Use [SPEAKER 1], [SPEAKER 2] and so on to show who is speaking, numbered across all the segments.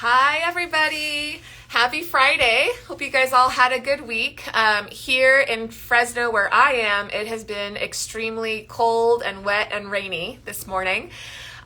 [SPEAKER 1] Hi, everybody. Happy Friday. Hope you guys all had a good week. Here in Fresno, where I am, it has been extremely cold and wet and rainy this morning.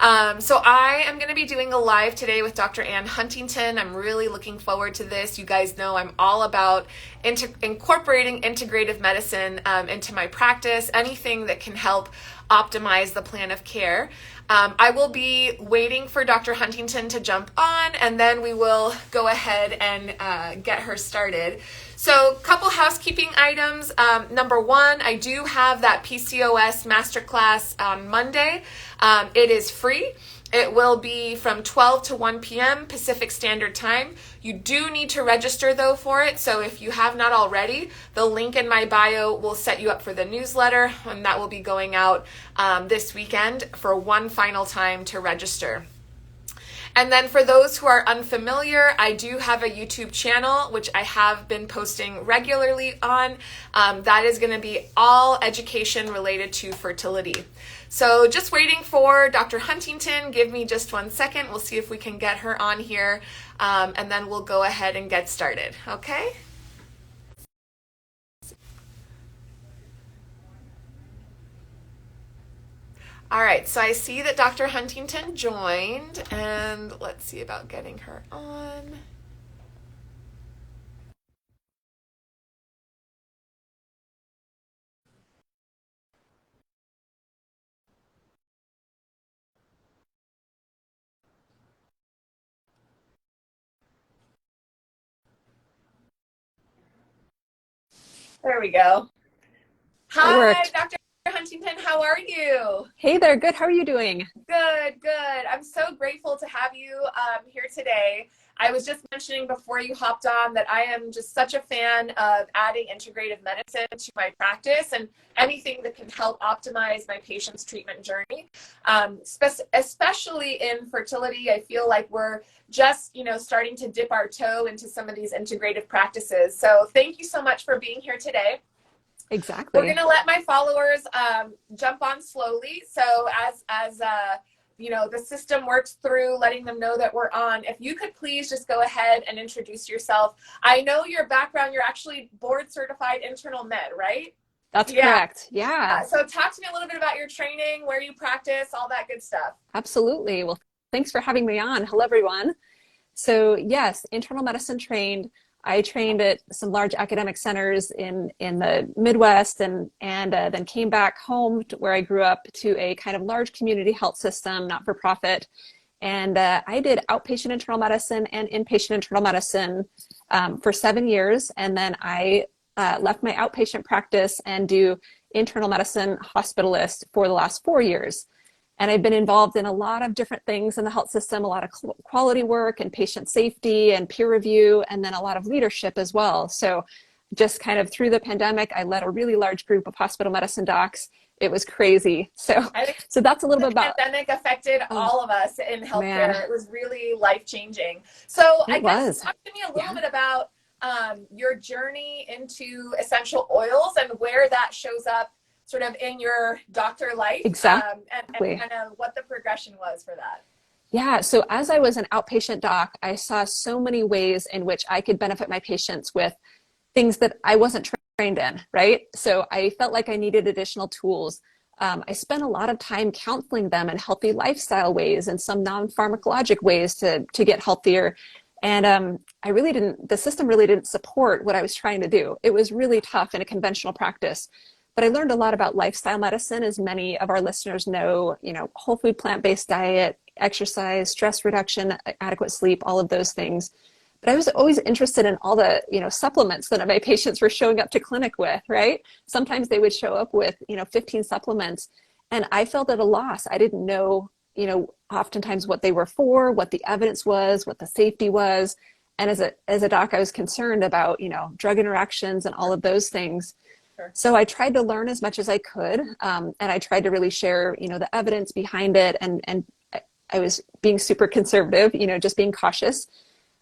[SPEAKER 1] So I am going to be doing a live today with Dr. Ann Huntington. I'm really looking forward to this. You guys know I'm all about incorporating integrative medicine into my practice, anything that can help optimize the plan of care. I will be waiting for Dr. Huntington to jump on, and then we will go ahead and get her started. So, couple housekeeping items. Number one, I do have that PCOS masterclass on Monday. It is free. It will be from 12 to 1 p.m. Pacific Standard Time. You do need to register, though, for it. So if you have not already, the link in my bio will set you up for the newsletter, and that will be going out this weekend for one final time to register. And then for those who are unfamiliar, I do have a YouTube channel, which I have been posting regularly on. That is going to be all education related to fertility. So just waiting for Dr. Huntington. Give me just 1 second. We'll see if we can get her on here, and then we'll go ahead and get started, okay? All right, so I see that Dr. Huntington joined, and let's see about getting her on. There we go.
[SPEAKER 2] It
[SPEAKER 1] Hi,
[SPEAKER 2] worked.
[SPEAKER 1] Dr. Huntington, how are you?
[SPEAKER 2] Hey there, good. How are you doing?
[SPEAKER 1] Good, good. I'm so grateful to have you here today. I was just mentioning before you hopped on that I am just such a fan of adding integrative medicine to my practice and anything that can help optimize my patient's treatment journey. Especially in fertility, I feel like we're just, starting to dip our toe into some of these integrative practices. So thank you so much for being here today. We're going
[SPEAKER 2] Exactly.
[SPEAKER 1] to let my followers jump on slowly. So as the system works through letting them know that we're on, if you could please just go ahead and introduce yourself. I know your background, you're actually board certified internal med, right?
[SPEAKER 2] That's
[SPEAKER 1] Yeah.
[SPEAKER 2] correct. Yeah,
[SPEAKER 1] So talk to me a little bit about your training, where you practice, all that good stuff.
[SPEAKER 2] absolutely. Well, thanks for having me on. Hello, everyone. So, yes, internal medicine trained. I trained at some large academic centers in the Midwest and then came back home to where I grew up to a kind of large community health system, not for profit. And I did outpatient internal medicine and inpatient internal medicine for 7 years. And then I left my outpatient practice and do internal medicine hospitalist for the last 4 years. And I've been involved in a lot of different things in the health system, a lot of quality work and patient safety and peer review, and then a lot of leadership as well. So just kind of through the pandemic, I led a really large group of hospital medicine docs. It was crazy. So,
[SPEAKER 1] I think
[SPEAKER 2] so that's a little
[SPEAKER 1] the
[SPEAKER 2] bit about,
[SPEAKER 1] pandemic affected
[SPEAKER 2] oh
[SPEAKER 1] all of us in
[SPEAKER 2] man,
[SPEAKER 1] healthcare. It was really life changing. So I
[SPEAKER 2] it
[SPEAKER 1] guess
[SPEAKER 2] was.
[SPEAKER 1] talk to me a little
[SPEAKER 2] Yeah.
[SPEAKER 1] bit about your journey into essential oils and where that shows up sort of in your doctor life, and
[SPEAKER 2] Exactly.
[SPEAKER 1] kind of what the progression was for that.
[SPEAKER 2] Yeah. So as I was an outpatient doc, I saw so many ways in which I could benefit my patients with things that I wasn't trained in, right? So I felt like I needed additional tools. I spent a lot of time counseling them in healthy lifestyle ways and some non-pharmacologic ways to get healthier. And the system really didn't support what I was trying to do. It was really tough in a conventional practice. But I learned a lot about lifestyle medicine, as many of our listeners know, whole food, plant-based diet, exercise, stress reduction, adequate sleep, all of those things. But I was always interested in all the, supplements that my patients were showing up to clinic with, right? Sometimes they would show up with, 15 supplements, and I felt at a loss. I didn't know, oftentimes what they were for, what the evidence was, what the safety was. And as a doc, I was concerned about, drug interactions and all of those things.
[SPEAKER 1] Sure.
[SPEAKER 2] So I tried to learn as much as I could, and I tried to really share, the evidence behind it, and I was being super conservative, just being cautious.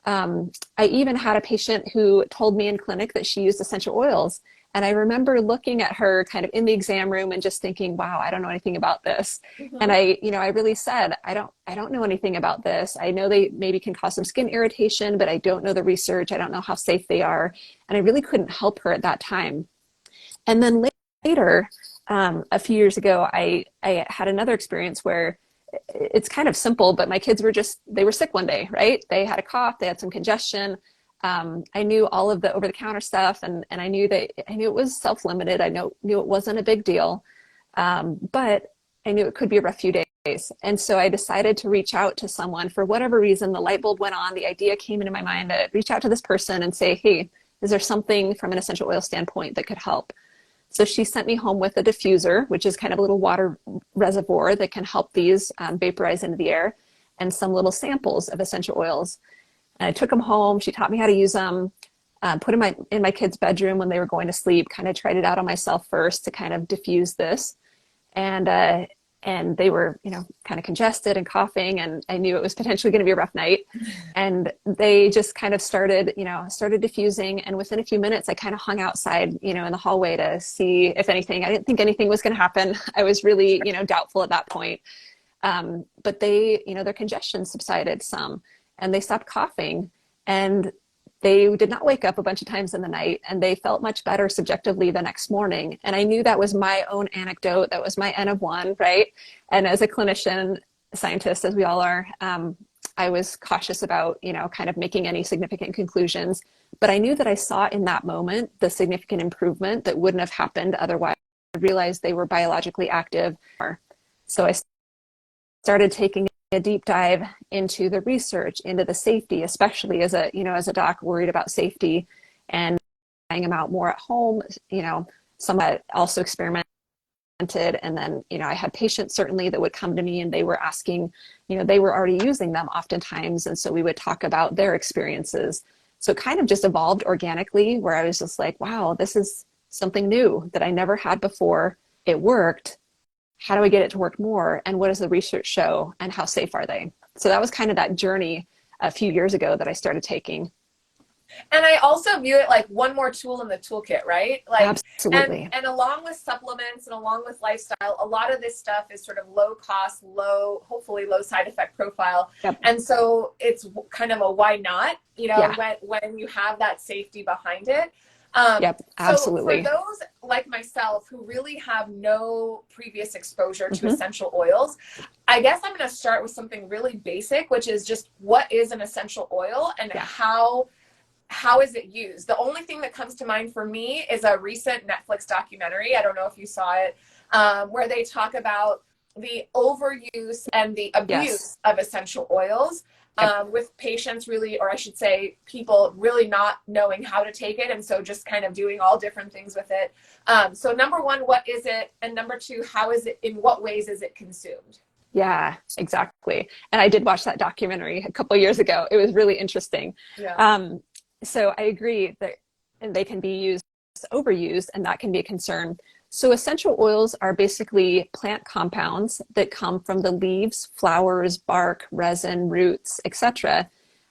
[SPEAKER 2] I even had a patient who told me in clinic that she used essential oils, And I remember looking at her kind of in the exam room and just thinking, wow, I don't know anything about this. And I really said, I don't know anything about this. I know they maybe can cause some skin irritation, but I don't know the research. I don't know how safe they are. And I really couldn't help her at that time. And then later, a few years ago, I had another experience where it's kind of simple, but my kids they were sick one day, right? They had a cough, they had some congestion. I knew all of the over-the-counter stuff, and I knew it was self-limited. I knew it wasn't a big deal, but I knew it could be a rough few days. And so I decided to reach out to someone. For whatever reason, the light bulb went on. The idea came into my mind to reach out to this person and say, hey, is there something from an essential oil standpoint that could help? So she sent me home with a diffuser, which is kind of a little water reservoir that can help these vaporize into the air, and some little samples of essential oils. And I took them home. She taught me how to use them, put them in my kids' bedroom when they were going to sleep, kind of tried it out on myself first to kind of diffuse this. And they were, kind of congested and coughing, and I knew it was potentially going to be a rough night. And they just kind of started diffusing. And within a few minutes, I kind of hung outside, in the hallway to see if anything. I didn't think anything was going to happen. I was really, doubtful at that point. But they, their congestion subsided some, and they stopped coughing, and they did not wake up a bunch of times in the night, and they felt much better subjectively the next morning. And I knew that was my own anecdote. That was my N of one, right? And as a clinician, scientist, as we all are, I was cautious about, kind of making any significant conclusions. But I knew that I saw in that moment the significant improvement that wouldn't have happened otherwise. I realized they were biologically active. So I started taking a deep dive into the research, into the safety, especially as a doc worried about safety, and trying them out more at home. Some also experimented, and then I had patients certainly that would come to me and they were asking, they were already using them oftentimes, and so we would talk about their experiences. So it kind of just evolved organically, where I was just like, wow, this is something new that I never had before. It worked. How do I get it to work more? And what does the research show? And how safe are they? So that was kind of that journey a few years ago that I started taking.
[SPEAKER 1] And I also view it like one more tool in the toolkit, right? Like,
[SPEAKER 2] absolutely.
[SPEAKER 1] And along with supplements and along with lifestyle, a lot of this stuff is sort of low cost, hopefully low side effect profile.
[SPEAKER 2] Yep.
[SPEAKER 1] And so it's kind of a why not, when you have that safety behind it.
[SPEAKER 2] Yep, absolutely.
[SPEAKER 1] So for those like myself who really have no previous exposure to essential oils, I guess I'm going to start with something really basic, which is just what is an essential oil and how is it used? The only thing that comes to mind for me is a recent Netflix documentary. I don't know if you saw it, where they talk about the overuse and the abuse of essential oils. With patients really, or I should say people really not knowing how to take it. And so just kind of doing all different things with it. So number one, what is it? And number two, how is it, in what ways is it consumed?
[SPEAKER 2] Yeah, exactly. And I did watch that documentary a couple of years ago. It was really interesting.
[SPEAKER 1] Yeah.
[SPEAKER 2] So I agree that they can be overused, and that can be a concern. So essential oils are basically plant compounds that come from the leaves, flowers, bark, resin, roots, etc.,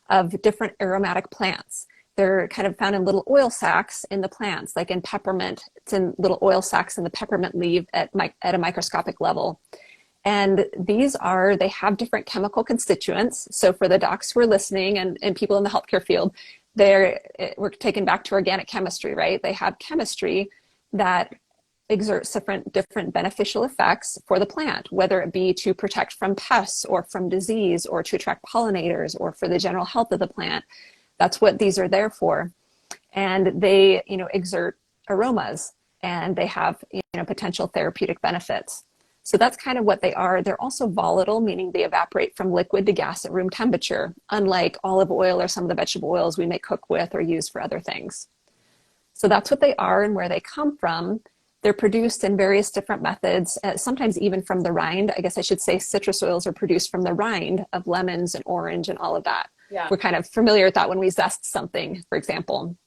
[SPEAKER 2] of different aromatic plants. They're kind of found in little oil sacs in the plants, like in peppermint. It's in little oil sacs in the peppermint leaf at a microscopic level. And they have different chemical constituents. So for the docs who are listening and people in the healthcare field, we're taken back to organic chemistry, right? They have chemistry that exerts different beneficial effects for the plant, whether it be to protect from pests or from disease, or to attract pollinators, or for the general health of the plant. That's what these are there for. And they, exert aromas, and they have, potential therapeutic benefits. So that's kind of what they are. They're also volatile, meaning they evaporate from liquid to gas at room temperature, unlike olive oil or some of the vegetable oils we may cook with or use for other things. So that's what they are and where they come from. They're produced in various different methods, sometimes even from the rind. I guess I should say citrus oils are produced from the rind of lemons and orange and all of that.
[SPEAKER 1] Yeah.
[SPEAKER 2] We're kind of familiar with that when we zest something, for example.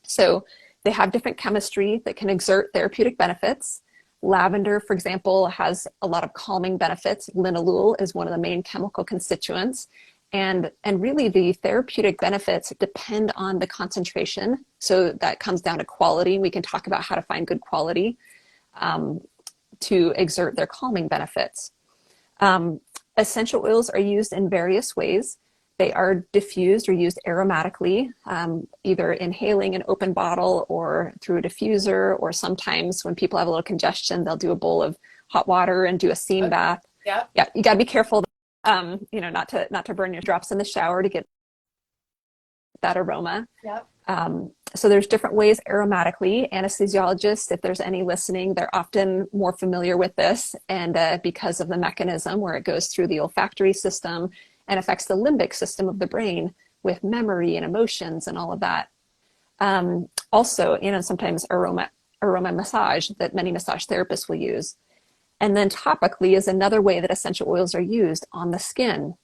[SPEAKER 2] So they have different chemistry that can exert therapeutic benefits. Lavender, for example, has a lot of calming benefits. Linalool is one of the main chemical constituents. And really the therapeutic benefits depend on the concentration. So that comes down to quality. We can talk about how to find good quality to exert their calming benefits. Essential oils are used in various ways. They are diffused or used aromatically, either inhaling an open bottle or through a diffuser, or sometimes when people have a little congestion, they'll do a bowl of hot water and do a steam bath.
[SPEAKER 1] Yeah.
[SPEAKER 2] Yeah, you gotta be careful, not to burn your drops in the shower to get that aroma.
[SPEAKER 1] Yep.
[SPEAKER 2] So there's different ways aromatically. Anesthesiologists, if there's any listening, they're often more familiar with this, and because of the mechanism where it goes through the olfactory system and affects the limbic system of the brain with memory and emotions and all of that. Also, sometimes aroma massage that many massage therapists will use. And then topically is another way that essential oils are used on the skin.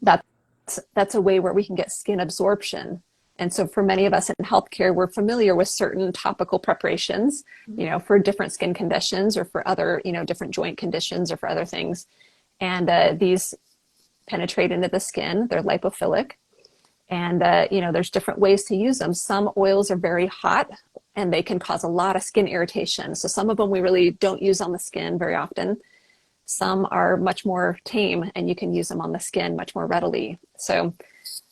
[SPEAKER 2] That's a way where we can get skin absorption. And so for many of us in healthcare, we're familiar with certain topical preparations, for different skin conditions or for other, different joint conditions or for other things. And these penetrate into the skin. They're lipophilic. And, there's different ways to use them. Some oils are very hot and they can cause a lot of skin irritation. So some of them we really don't use on the skin very often. Some are much more tame and you can use them on the skin much more readily. So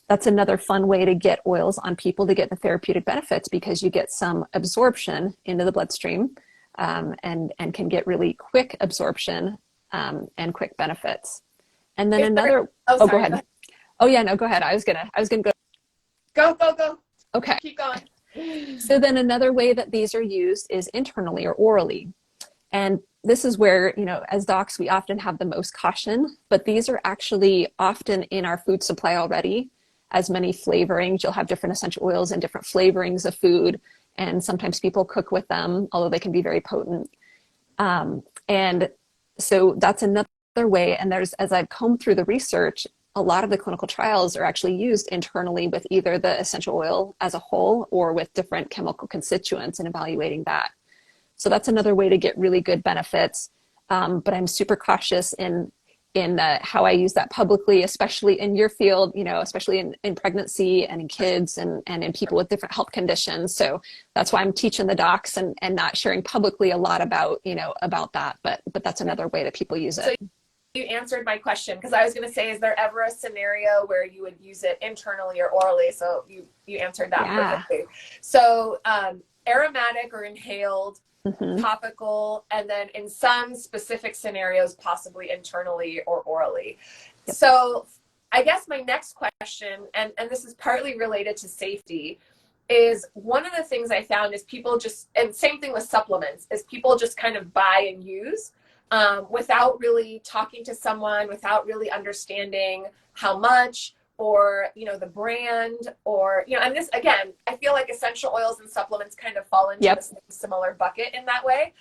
[SPEAKER 2] that's another fun way to get oils on people to get the therapeutic benefits, because you get some absorption into the bloodstream and can get really quick absorption and quick benefits. And then go ahead. Oh yeah, no, go ahead. I was gonna go.
[SPEAKER 1] Go.
[SPEAKER 2] Okay.
[SPEAKER 1] Keep going.
[SPEAKER 2] So then another way that these are used is internally or orally. And this is where, as docs, we often have the most caution, but these are actually often in our food supply already as many flavorings. You'll have different essential oils and different flavorings of food. And sometimes people cook with them, although they can be very potent. And so that's another way. And as I've combed through the research, a lot of the clinical trials are actually used internally with either the essential oil as a whole or with different chemical constituents and evaluating that. So that's another way to get really good benefits. But I'm super cautious in how I use that publicly, especially in your field, especially in pregnancy and in kids and in people with different health conditions. So that's why I'm teaching the docs and not sharing publicly a lot about that. But that's another way that people use it.
[SPEAKER 1] So you answered my question, because I was going to say, is there ever a scenario where you would use it internally or orally? So you answered that perfectly. So aromatic or inhaled, topical, and then in some specific scenarios, possibly internally or orally. Yep. So I guess my next question, and this is partly related to safety, is one of the things I found is people just, and same thing with supplements, is people just kind of buy and use without really talking to someone, without really understanding how much, or the brand, or and this, again, I feel like essential oils and supplements kind of fall into the same similar bucket in that way.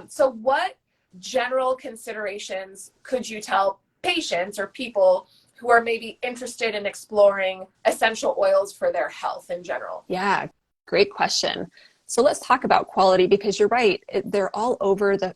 [SPEAKER 1] So what general considerations could you tell patients or people who are maybe interested in exploring essential oils for their health in general?
[SPEAKER 2] Yeah, great question. So let's talk about quality, because you're right, they're all over the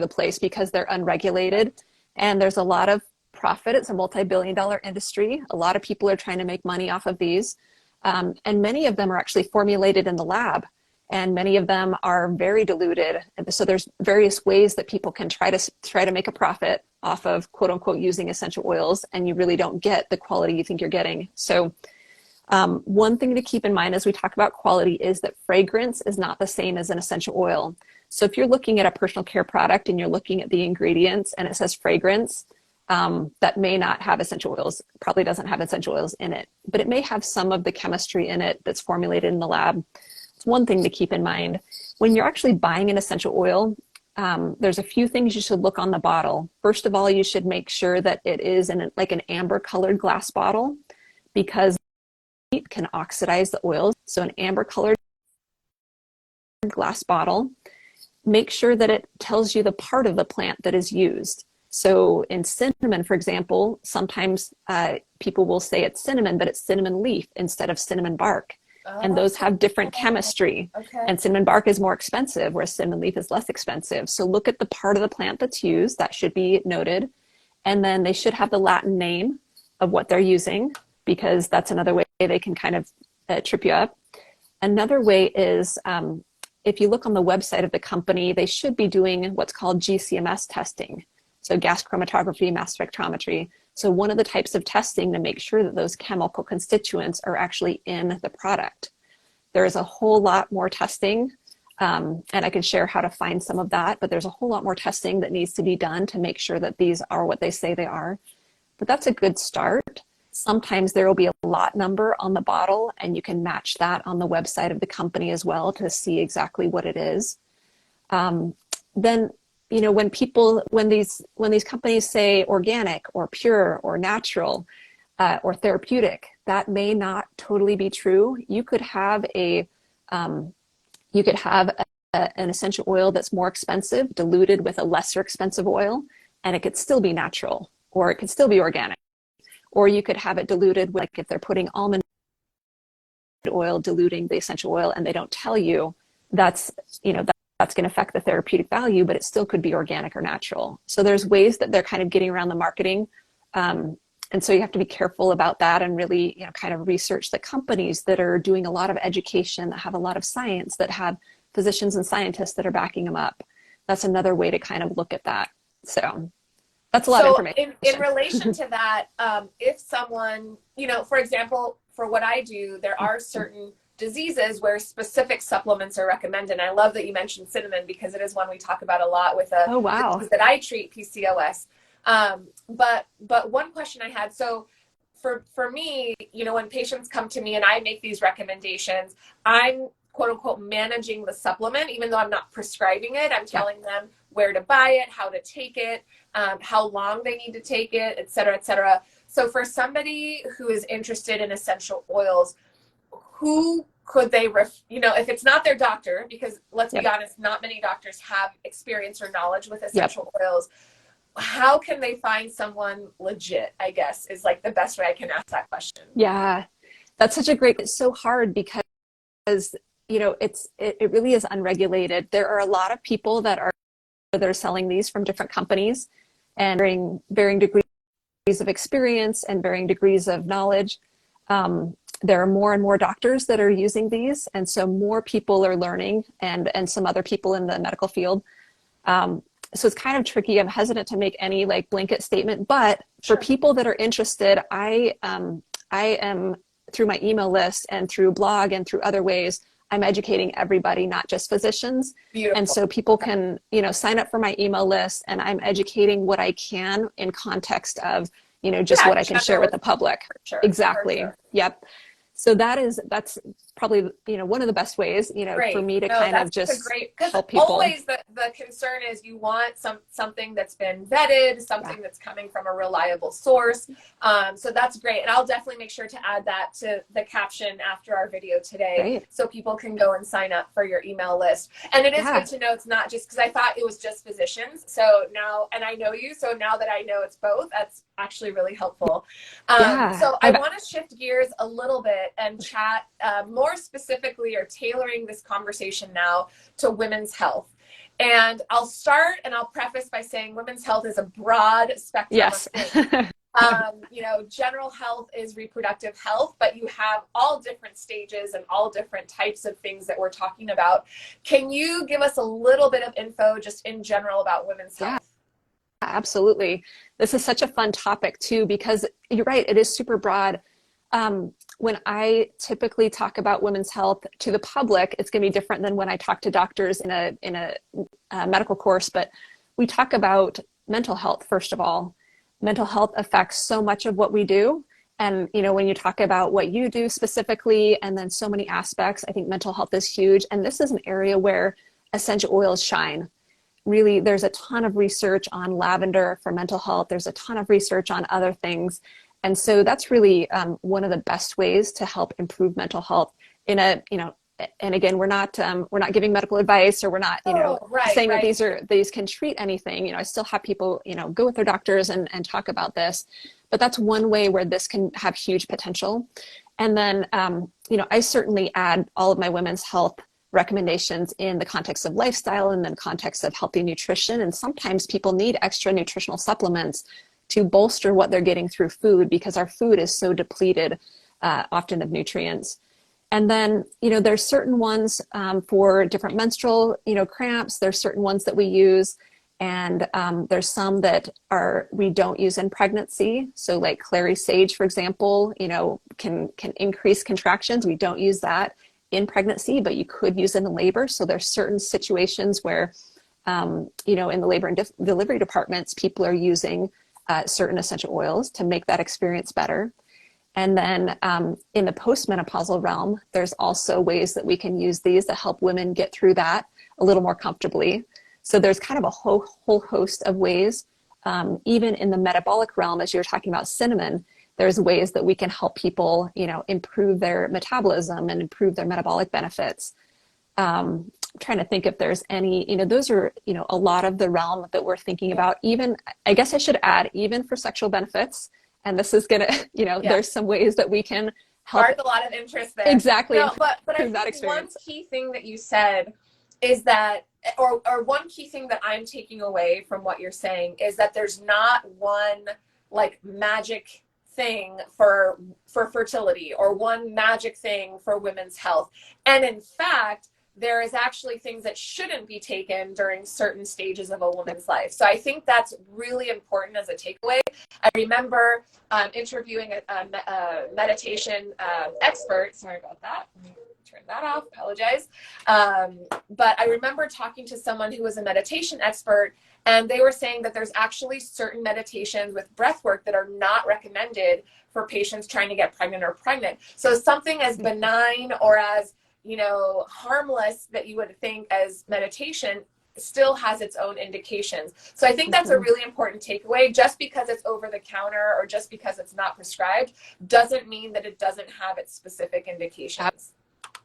[SPEAKER 2] place because they're unregulated and there's a lot of profit. It's a multi-billion-dollar industry. A lot of people are trying to make money off of these. And many of them are actually formulated in the lab, and many of them are very diluted. And so there's various ways that people can try to make a profit off of quote unquote using essential oils, and you really don't get the quality you think you're getting. So one thing to keep in mind as we talk about quality is that fragrance is not the same as an essential oil. So if you're looking at a personal care product and you're looking at the ingredients and it says fragrance, that may not have essential oils, probably doesn't have essential oils in it, but it may have some of the chemistry in it that's formulated in the lab. It's one thing to keep in mind. When you're actually buying an essential oil, there's a few things you should look on the bottle. First of all, you should make sure that it is in like an amber colored glass bottle, because heat can oxidize the oils. So an amber colored glass bottle, make sure that it tells you the part of the plant that is used. So in cinnamon, for example, sometimes people will say it's cinnamon, but it's cinnamon leaf instead of cinnamon bark. And those have different chemistry. Okay. And cinnamon bark is more expensive, whereas cinnamon leaf is less expensive. So look at the part of the plant that's used. That should be noted. And then they should have the Latin name of what they're using, because that's another way they can kind of trip you up. Another way is if you look on the website of the company, they should be doing what's called GCMS testing. So gas chromatography, mass spectrometry. So one of the types of testing to make sure that those chemical constituents are actually in the product. There is a whole lot more testing, and I can share how to find some of that, but there's a whole lot more testing that needs to be done to make sure that these are what they say they are. But that's a good start. Sometimes there will be a lot number on the bottle, and you can match that on the website of the company as well to see exactly what it is. Then, you know, when these companies say organic or pure or natural or therapeutic, that may not totally be true. You could have an essential oil that's more expensive diluted with a lesser expensive oil, and it could still be natural, or it could still be organic. Or you could have it diluted with, like if they're putting almond oil, diluting the essential oil, and they don't tell you, that's, you know, that's going to affect the therapeutic value, but it still could be organic or natural. So there's ways that they're kind of getting around the marketing. And so you have to be careful about that and really, you know, kind of research the companies that are doing a lot of education, that have a lot of science, that have physicians and scientists that are backing them up. That's another way to kind of look at that. So that's a lot of information.
[SPEAKER 1] In relation to that, if someone, you know, for example, for what I do, there are certain diseases where specific supplements are recommended. And I love that you mentioned cinnamon, because it is one we talk about a lot with a disease that I treat, PCOS. But one question I had, so for me, you know, when patients come to me and I make these recommendations, I'm quote unquote managing the supplement, even though I'm not prescribing it. I'm telling them where to buy it, how to take it, how long they need to take it, et cetera, et cetera. So for somebody who is interested in essential oils, who could they, you know, if it's not their doctor, because let's be honest, not many doctors have experience or knowledge with essential oils. How can they find someone legit, I guess, is like the best way I can ask that question.
[SPEAKER 2] Yeah, that's such a great, it's so hard because, you know, it really is unregulated. There are a lot of people that are selling these from different companies and varying degrees of experience and varying degrees of knowledge. There are more and more doctors that are using these, and so more people are learning, and some other people in the medical field. So it's kind of tricky. I'm hesitant to make any like blanket statement, but for people that are interested, I am through my email list and through blog and through other ways, I'm educating everybody, not just physicians.
[SPEAKER 1] Beautiful.
[SPEAKER 2] And so people can, you know, sign up for my email list, and I'm educating what I can in context of, you know, just what I can share with the public. Exactly. Yep. So that's probably, you know, one of the best ways, you know, for me to kind of just help people.
[SPEAKER 1] Always the concern is you want something that's been vetted, something that's coming from a reliable source. So that's great. And I'll definitely make sure to add that to the caption after our video today, so people can go and sign up for your email list. And it is good to know it's not just, because I thought it was just physicians. So now, and I know you, so now that I know it's both, that's actually really helpful. So I want to shift gears a little bit and chat more specifically, or tailoring this conversation now to women's health. And I'll start and I'll preface by saying women's health is a broad spectrum of things. You know, general health is reproductive health, but you have all different stages and all different types of things that we're talking about. Can you give us a little bit of info just in general about women's health?
[SPEAKER 2] Absolutely. This is such a fun topic too, because you're right, it is super broad. When I typically talk about women's health to the public, it's going to be different than when I talk to doctors in a medical course. But we talk about mental health, first of all. Mental health affects so much of what we do. And, you know, when you talk about what you do specifically, and then so many aspects, I think mental health is huge. And this is an area where essential oils shine. Really, there's a ton of research on lavender for mental health. There's a ton of research on other things. And so that's really one of the best ways to help improve mental health in a, you know, and again, we're not giving medical advice, or we're not, you know, saying that these can treat anything. You know, I still have people, you know, go with their doctors and talk about this, but that's one way where this can have huge potential. And then, you know, I certainly add all of my women's health recommendations in the context of lifestyle and then context of healthy nutrition. And sometimes people need extra nutritional supplements to bolster what they're getting through food, because our food is so depleted often of nutrients. And then, there's certain ones for different menstrual, cramps. There's certain ones that we use. And there's some that we don't use in pregnancy. So like clary sage, for example, can increase contractions. We don't use that in pregnancy, but you could use it in labor. So there's certain situations where, in the labor and delivery departments, people are using certain essential oils to make that experience better. And then in the postmenopausal realm, there's also ways that we can use these to help women get through that a little more comfortably. So there's kind of a whole host of ways. Even in the metabolic realm, as you're talking about cinnamon, there's ways that we can help people, improve their metabolism and improve their metabolic benefits. I'm trying to think if there's any, those are, a lot of the realm that we're thinking about. Even, I guess I should add, even for sexual benefits. And this is going to, there's some ways that we can help.
[SPEAKER 1] Spark a lot of interest there.
[SPEAKER 2] Exactly.
[SPEAKER 1] No, but I think one key thing that you said is that, or one key thing that I'm taking away from what you're saying is that there's not one like magic thing for fertility or one magic thing for women's health. And in fact, there is actually things that shouldn't be taken during certain stages of a woman's life. So I think that's really important as a takeaway. I remember interviewing a meditation expert. Sorry about that. Let me turn that off. Apologize. But I remember talking to someone who was a meditation expert, and they were saying that there's actually certain meditations with breath work that are not recommended for patients trying to get pregnant. So something as benign or as harmless that you would think as meditation still has its own indications. So I think that's a really important takeaway. Just because it's over the counter or just because it's not prescribed doesn't mean that it doesn't have its specific indications.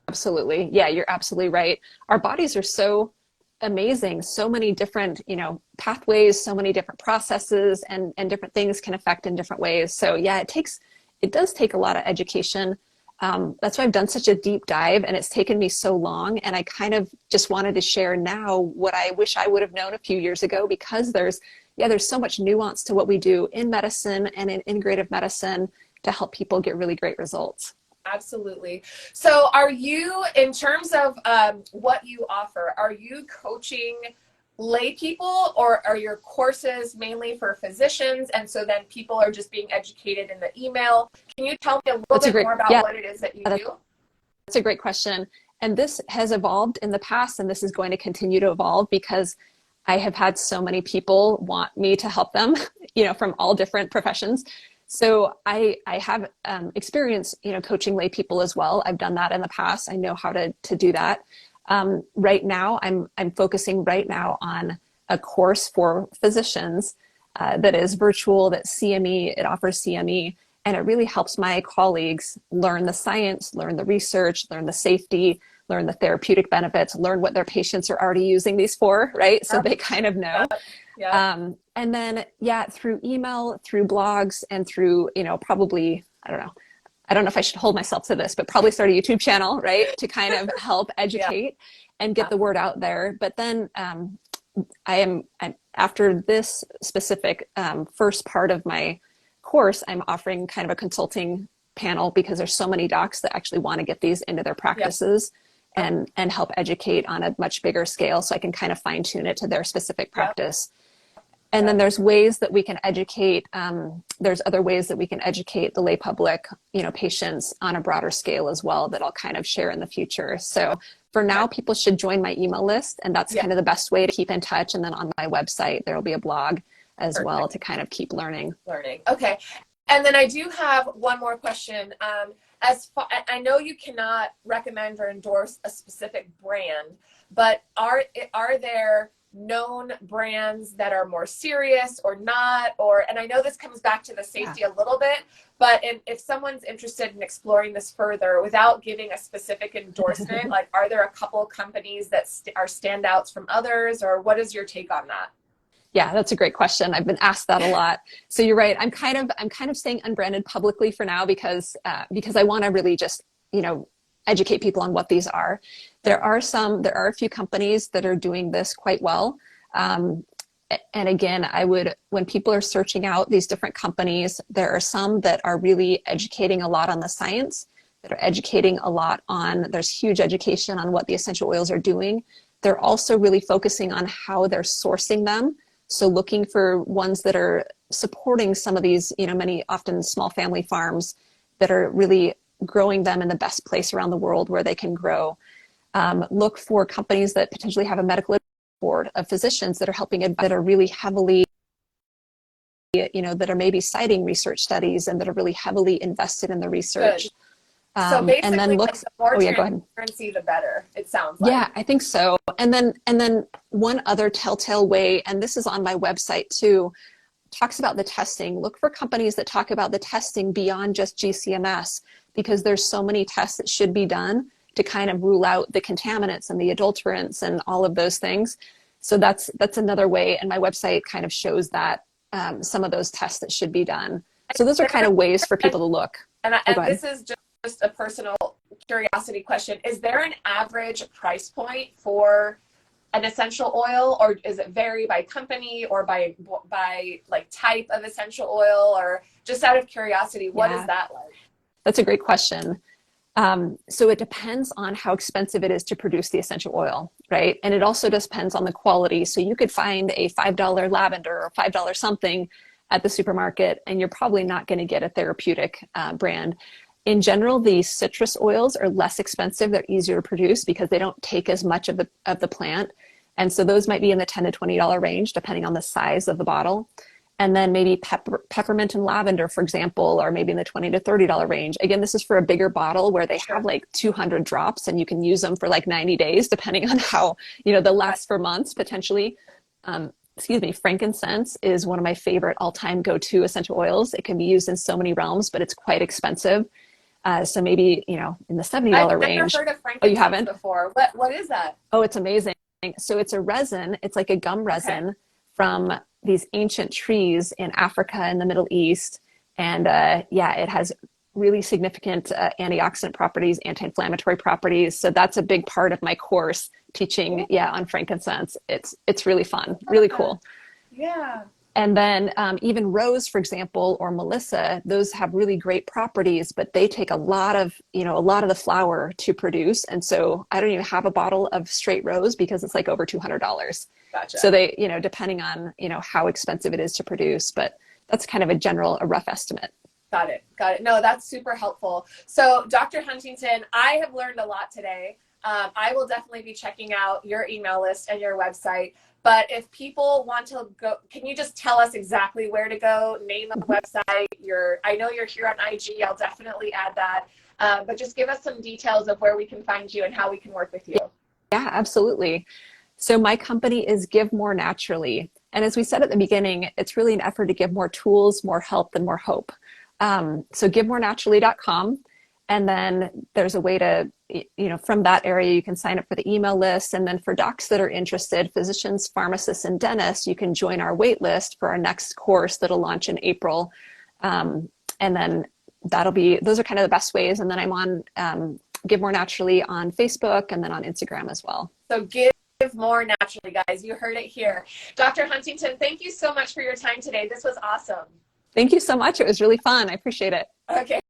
[SPEAKER 2] Absolutely. Yeah, you're absolutely right. Our bodies are so amazing. So many different, pathways, so many different processes and different things can affect in different ways. So yeah, it does take a lot of education. That's why I've done such a deep dive, and it's taken me so long. And I kind of just wanted to share now what I wish I would have known a few years ago, because there's so much nuance to what we do in medicine and in integrative medicine to help people get really great results.
[SPEAKER 1] Absolutely. So are you, in terms of what you offer, are you coaching lay people, or are your courses mainly for physicians, and so then people are just being educated in the email? Can you tell me a little bit more about what it is that you do?
[SPEAKER 2] That's a great question. And this has evolved in the past, and this is going to continue to evolve, because I have had so many people want me to help them, from all different professions. So I have experience, coaching lay people as well. I've done that in the past. I know how to do that. Right now, I'm focusing right now on a course for physicians that is virtual, that's CME. It offers CME, and it really helps my colleagues learn the science, learn the research, learn the safety, learn the therapeutic benefits, learn what their patients are already using these for, right? So they kind of know.
[SPEAKER 1] Yeah.
[SPEAKER 2] And then, through email, through blogs, and through, probably, I don't know if I should hold myself to this, but probably start a YouTube channel, right? To kind of help educate and get the word out there. But then I'm after this specific first part of my course, I'm offering kind of a consulting panel, because there's so many docs that actually want to get these into their practices and help educate on a much bigger scale, so I can kind of fine tune it to their specific practice. And then there's ways that we can educate, there's other ways that we can educate the lay public, patients on a broader scale as well, that I'll kind of share in the future. So for now, people should join my email list, and that's kind of the best way to keep in touch. And then on my website, there will be a blog as well to kind of keep learning.
[SPEAKER 1] Okay. And then I do have one more question. I know you cannot recommend or endorse a specific brand, but are there known brands that are more serious or not? And I know this comes back to the safety a little bit, but if someone's interested in exploring this further without giving a specific endorsement, like, are there a couple companies that are standouts from others, or what is your take on that?
[SPEAKER 2] Yeah, that's a great question. I've been asked that a lot. So you're right. I'm kind of staying unbranded publicly for now, because I want to really just, educate people on what these are. There are a few companies that are doing this quite well. And again, when people are searching out these different companies, there are some that are really educating a lot on the science, that are educating a lot on, there's huge education on what the essential oils are doing. They're also really focusing on how they're sourcing them. So looking for ones that are supporting some of these, many often small family farms that are really growing them in the best place around the world where they can grow. Look for companies that potentially have a medical board of physicians that are helping, that are really heavily, that are maybe citing research studies and that are really heavily invested in the research.
[SPEAKER 1] So basically,
[SPEAKER 2] and then look,
[SPEAKER 1] like the more
[SPEAKER 2] go ahead.
[SPEAKER 1] transparency, the better, it sounds like.
[SPEAKER 2] Yeah, I think so. And then one other telltale way, and this is on my website too, talks about the testing. Look for companies that talk about the testing beyond just GCMS, because there's so many tests that should be done to kind of rule out the contaminants and the adulterants and all of those things. So that's another way, and my website kind of shows that some of those tests that should be done. So those are kind of ways for people to look.
[SPEAKER 1] And this is just a personal curiosity question. Is there an average price point for an essential oil, or is it vary by company or by like type of essential oil, or just out of curiosity, what is that like?
[SPEAKER 2] That's a great question. So it depends on how expensive it is to produce the essential oil, right? And it also depends on the quality. So you could find a $5 lavender or $5 something at the supermarket, and you're probably not going to get a therapeutic brand. In general, the citrus oils are less expensive. They're easier to produce because they don't take as much of the plant. And so those might be in the $10 to $20 range, depending on the size of the bottle. And then maybe peppermint and lavender, for example, are maybe in the $20 to $30 range. Again, this is for a bigger bottle where they have like 200 drops and you can use them for like 90 days, depending on how, they'll last for months potentially. Frankincense is one of my favorite all-time go-to essential oils. It can be used in so many realms, but it's quite expensive. So maybe, in the $70 range.
[SPEAKER 1] I've never heard of frankincense
[SPEAKER 2] you haven't?
[SPEAKER 1] Before. What is that?
[SPEAKER 2] Oh, it's amazing. So it's a resin. It's like a gum resin from these ancient trees in Africa and the Middle East. And it has really significant antioxidant properties, anti-inflammatory properties. So that's a big part of my course teaching, on frankincense. It's really fun, really cool.
[SPEAKER 1] Yeah.
[SPEAKER 2] And then even rose, for example, or Melissa, those have really great properties, but they take a lot of the flower to produce. And so I don't even have a bottle of straight rose because it's like over $200.
[SPEAKER 1] Gotcha.
[SPEAKER 2] So they, depending on, how expensive it is to produce, but that's kind of a rough estimate.
[SPEAKER 1] Got it. No, that's super helpful. So Dr. Huntington, I have learned a lot today. I will definitely be checking out your email list and your website. But if people want to go, can you just tell us exactly where to go, name of the website? I know you're here on IG. I'll definitely add that. But just give us some details of where we can find you and how we can work with you.
[SPEAKER 2] Yeah, absolutely. So my company is Give More Naturally. And as we said at the beginning, it's really an effort to give more tools, more help, and more hope. So givemorenaturally.com. And then there's a way to, from that area, you can sign up for the email list. And then for docs that are interested, physicians, pharmacists, and dentists, you can join our wait list for our next course that'll launch in April. And then those are kind of the best ways. And then I'm on Give More Naturally on Facebook and then on Instagram as well.
[SPEAKER 1] So Give More Naturally, guys. You heard it here. Dr. Huntington, thank you so much for your time today. This was awesome.
[SPEAKER 2] Thank you so much. It was really fun. I appreciate it.
[SPEAKER 1] Okay.